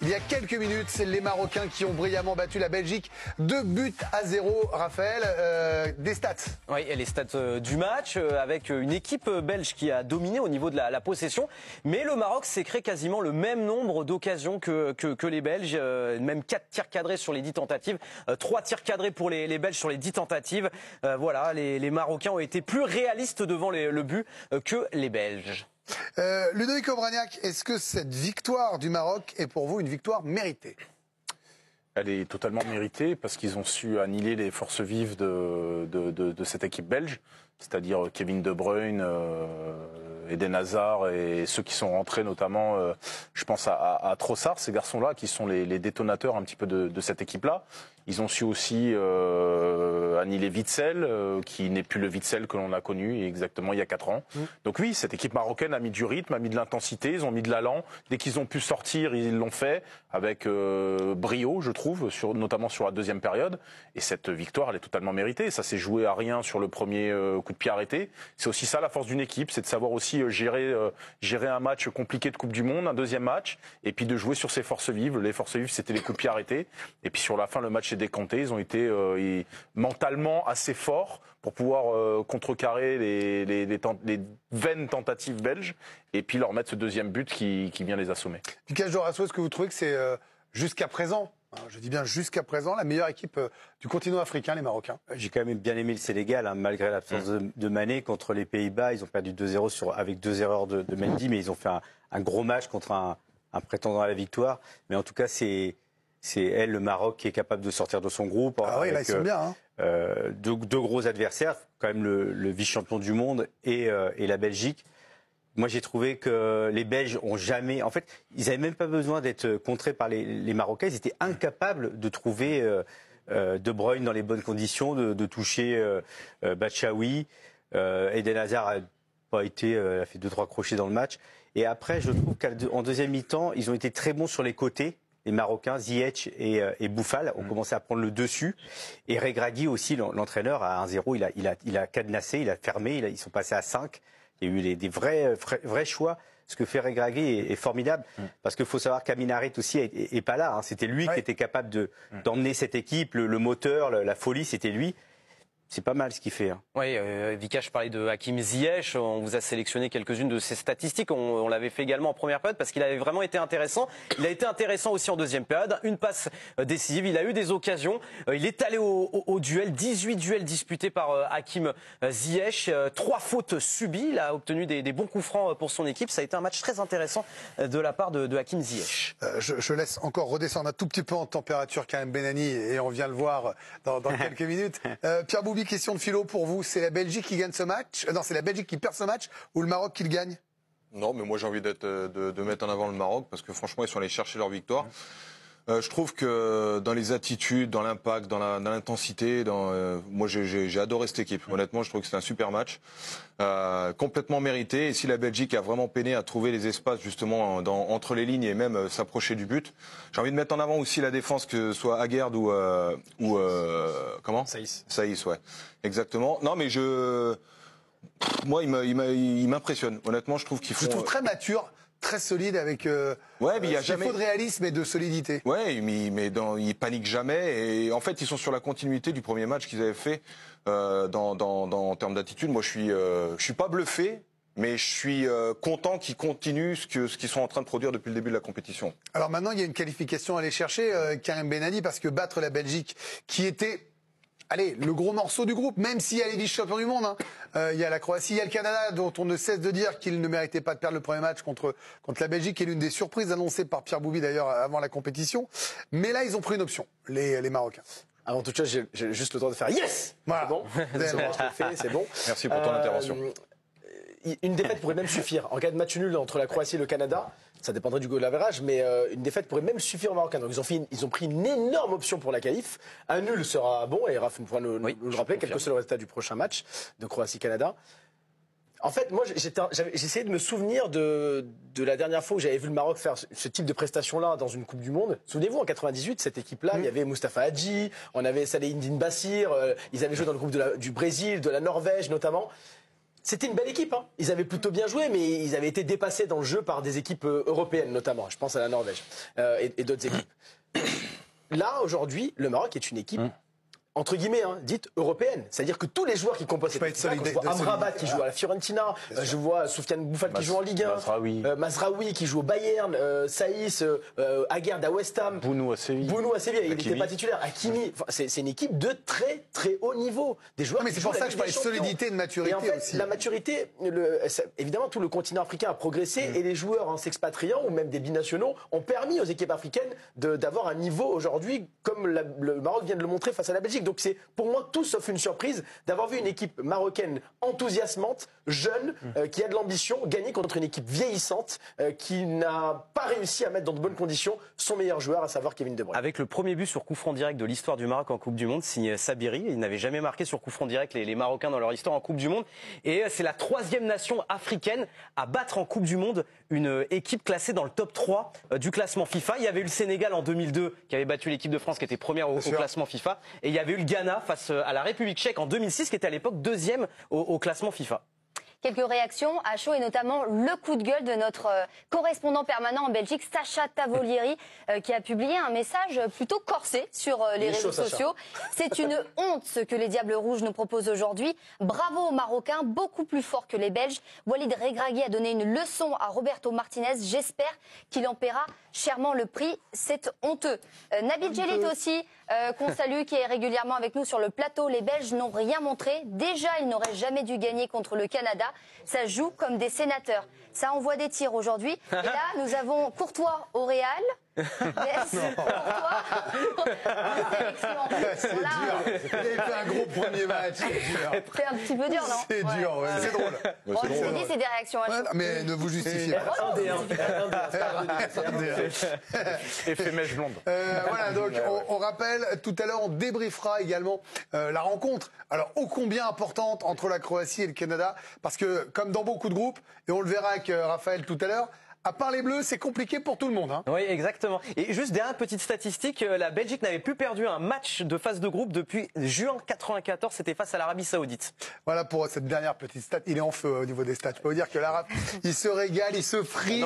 Il y a quelques minutes, c'est les Marocains qui ont brillamment battu la Belgique 2-0. Raphaël, des stats. Oui, et les stats du match, avec une équipe belge qui a dominé au niveau de la possession. Mais le Maroc s'est créé quasiment le même nombre d'occasions que les Belges. Même 4 tirs cadrés sur les 10 tentatives. 3 tirs cadrés pour les Belges sur les 10 tentatives. Voilà, les Marocains ont été plus réalistes devant le but que les Belges. Ludovic Obraniak, est-ce que cette victoire du Maroc est pour vous une victoire méritée ? Elle est totalement méritée parce qu'ils ont su annihiler les forces vives de cette équipe belge, c'est-à-dire Kevin De Bruyne, Eden Hazard et ceux qui sont rentrés notamment, je pense à Trossard, ces garçons-là qui sont les détonateurs un petit peu de cette équipe-là. Ils ont su aussi annihiler Witsel, qui n'est plus le Witsel que l'on a connu exactement il y a 4 ans. Donc oui, cette équipe marocaine a mis du rythme, a mis de l'intensité, ils ont mis de l'allant. Dès qu'ils ont pu sortir, ils l'ont fait avec brio, je trouve, notamment sur la deuxième période. Et cette victoire, elle est totalement méritée. Ça s'est joué à rien sur le premier coup de pied arrêté. C'est aussi ça la force d'une équipe, c'est de savoir aussi gérer un match compliqué de Coupe du Monde, un deuxième match, et puis de jouer sur ses forces vives. Les forces vives, c'était les coups de pied arrêtés. Et puis sur la fin, le match est décanté. Ils ont été mentalement assez forts pour pouvoir contrecarrer les vaines tentatives belges et puis leur mettre ce deuxième but qui vient les assommer. Lucas Jorasso, est-ce que vous trouvez que c'est jusqu'à présent, je dis bien jusqu'à présent, la meilleure équipe du continent africain, les Marocains? J'ai quand même bien aimé le Sénégal, malgré l'absence de Mané contre les Pays-Bas. Ils ont perdu 2-0 avec 2 erreurs de Mendy, mais ils ont fait un gros match contre un prétendant à la victoire. Mais en tout cas, c'est le Maroc, qui est capable de sortir de son groupe. Ah oui, là, ils sont bien. Deux gros adversaires, quand même le vice-champion du monde et la Belgique. Moi, j'ai trouvé que les Belges ont jamais... En fait, ils n'avaient même pas besoin d'être contrés par les Marocains. Ils étaient incapables de trouver De Bruyne dans les bonnes conditions, de toucher Batshuayi. Eden Hazard a fait 2-3 crochets dans le match. Et après, je trouve qu'en deuxième mi-temps, ils ont été très bons sur les côtés. Les Marocains, Ziyech et Boufal ont commencé à prendre le dessus. Et Regragui aussi, l'entraîneur, à 1-0, il a cadenassé, il a fermé, ils sont passés à 5. Il y a eu des vrais choix. Ce que fait Regragui est formidable. Parce qu'il faut savoir qu'Amin Harit aussi est pas là. C'était lui qui était capable d'emmener cette équipe, le moteur, la folie, c'était lui. C'est pas mal ce qu'il fait. Oui, Vika, je parlais de Hakim Ziyech. On vous a sélectionné quelques-unes de ses statistiques. On l'avait fait également en première période parce qu'il avait vraiment été intéressant. Il a été intéressant aussi en deuxième période. Une passe décisive. Il a eu des occasions. Il est allé au duel. 18 duels disputés par Hakim Ziyech. 3 fautes subies. Il a obtenu des bons coups francs pour son équipe. Ça a été un match très intéressant de la part de Hakim Ziyech. Je laisse encore redescendre un tout petit peu en température Karim Benani et on vient le voir dans quelques minutes. Pierre Boubi, question de philo pour vous. C'est la Belgique qui gagne ce match? Non, c'est la Belgique qui perd ce match ou le Maroc qui le gagne? Non, mais moi j'ai envie de mettre en avant le Maroc parce que franchement ils sont allés chercher leur victoire. Je trouve que dans les attitudes, dans l'impact, dans l'intensité, moi j'ai adoré cette équipe. Honnêtement, je trouve que c'était un super match, complètement mérité. Et si la Belgique a vraiment peiné à trouver les espaces justement entre les lignes et même s'approcher du but, j'ai envie de mettre en avant aussi la défense, que ce soit Aguerd ou comment Saïs, ouais, exactement. Non, mais moi il m'impressionne. Honnêtement, je trouve qu'ils font. Je trouve très mature. Très solide avec mais il y a jamais faut de réalisme et de solidité. Ouais, mais ils paniquent jamais et en fait ils sont sur la continuité du premier match qu'ils avaient fait en termes d'attitude. Moi je suis pas bluffé, mais je suis content qu'ils continuent ce qu'ils sont en train de produire depuis le début de la compétition. Alors maintenant il y a une qualification à aller chercher, Karim Benani, parce que battre la Belgique qui était le gros morceau du groupe, même s'il y a les vice-champions du monde, il y a la Croatie, il y a le Canada, dont on ne cesse de dire qu'il ne méritait pas de perdre le premier match contre la Belgique, qui est l'une des surprises annoncées par Pierre Boubi d'ailleurs avant la compétition. Mais là, ils ont pris une option, les Marocains. Avant toute chose, j'ai juste le temps de faire yes. Voilà. Bon, c'est bon. Merci pour ton intervention. Une défaite pourrait même suffire. En cas de match nul entre la Croatie et le Canada, ça dépendrait du goal average, mais une défaite pourrait même suffire aux Marocains. Donc ils ont pris une énorme option pour la qualif. Un nul sera bon, et Raph pourra nous le rappeler, quel que soit le résultat du prochain match de Croatie-Canada. En fait, moi, j'ai essayé de me souvenir de la dernière fois où j'avais vu le Maroc faire ce type de prestation-là dans une Coupe du Monde. Souvenez-vous, en 98, cette équipe-là, il y avait Moustapha Hadji, on avait Saleh Indine Bassir, ils avaient joué dans le groupe du Brésil, de la Norvège notamment. C'était une belle équipe. Hein. Ils avaient plutôt bien joué, mais ils avaient été dépassés dans le jeu par des équipes européennes, notamment. Je pense à la Norvège et d'autres équipes. Là, aujourd'hui, le Maroc est une équipe, entre guillemets, dite européenne. C'est-à-dire que tous les joueurs qui composent cette équipe, je vois Amrabat qui joue à la Fiorentina, je vois Soufiane Boufal qui joue en Ligue 1, Mazraoui qui joue au Bayern, Saïs, Aguerd à West Ham, Bounou à Séville. Il n'était pas titulaire. Hakimi, c'est une équipe de très très haut niveau. Des joueurs. Mais c'est pour ça que je parlais de solidité et de maturité et en fait, aussi. La maturité, évidemment, tout le continent africain a progressé et les joueurs en s'expatriant ou même des binationaux ont permis aux équipes africaines d'avoir un niveau aujourd'hui comme le Maroc vient de le montrer face à la Belgique. Donc c'est pour moi tout sauf une surprise d'avoir vu une équipe marocaine enthousiasmante, jeune, qui a de l'ambition, gagner contre une équipe vieillissante qui n'a pas réussi à mettre dans de bonnes conditions son meilleur joueur, à savoir Kevin De Bruyne. Avec le premier but sur coup franc direct de l'histoire du Maroc en Coupe du Monde, signé Sabiri. Ils n'avaient jamais marqué sur coup franc direct les Marocains dans leur histoire en Coupe du Monde. Et c'est la 3e nation africaine à battre en Coupe du Monde une équipe classée dans le top 3 du classement FIFA. Il y avait eu le Sénégal en 2002 qui avait battu l'équipe de France qui était première au classement FIFA. Et il y avait eu le Ghana face à la République tchèque en 2006 qui était à l'époque 2e au classement FIFA. Quelques réactions à chaud et notamment le coup de gueule de notre correspondant permanent en Belgique, Sacha Tavolieri, qui a publié un message plutôt corsé sur les réseaux sociaux. C'est une honte ce que les Diables Rouges nous proposent aujourd'hui. Bravo aux Marocains, beaucoup plus forts que les Belges. Walid Regragui a donné une leçon à Roberto Martinez. J'espère qu'il en paiera chèrement le prix. C'est honteux. Nabil Djellit aussi, qu'on salue, qui est régulièrement avec nous sur le plateau. Les Belges n'ont rien montré. Déjà, ils n'auraient jamais dû gagner contre le Canada. Ça joue comme des sénateurs. Ça envoie des tirs aujourd'hui. Et là, nous avons Courtois au Real. Yes, Courtois. C'est dur. Vous avez fait un gros premier match. C'est un petit peu dur, non? C'est dur, ouais. C'est drôle. Bon, je vous dis, c'est des réactions à chaud. Mais ne vous justifiez pas. Effet mèche blonde. Voilà, donc on rappelle, tout à l'heure on débriefera également la rencontre, alors ô combien importante entre la Croatie et le Canada, parce que comme dans beaucoup de groupes, et on le verra avec Raphaël tout à l'heure, à part les Bleus, c'est compliqué pour tout le monde. Hein. Oui, exactement. Et juste dernière petite statistique, la Belgique n'avait plus perdu un match de phase de groupe depuis juin 94, c'était face à l'Arabie Saoudite. Voilà pour cette dernière petite stat. Il est en feu au niveau des stats. Je peux vous dire que l'Arabe, il se régale, il se frise.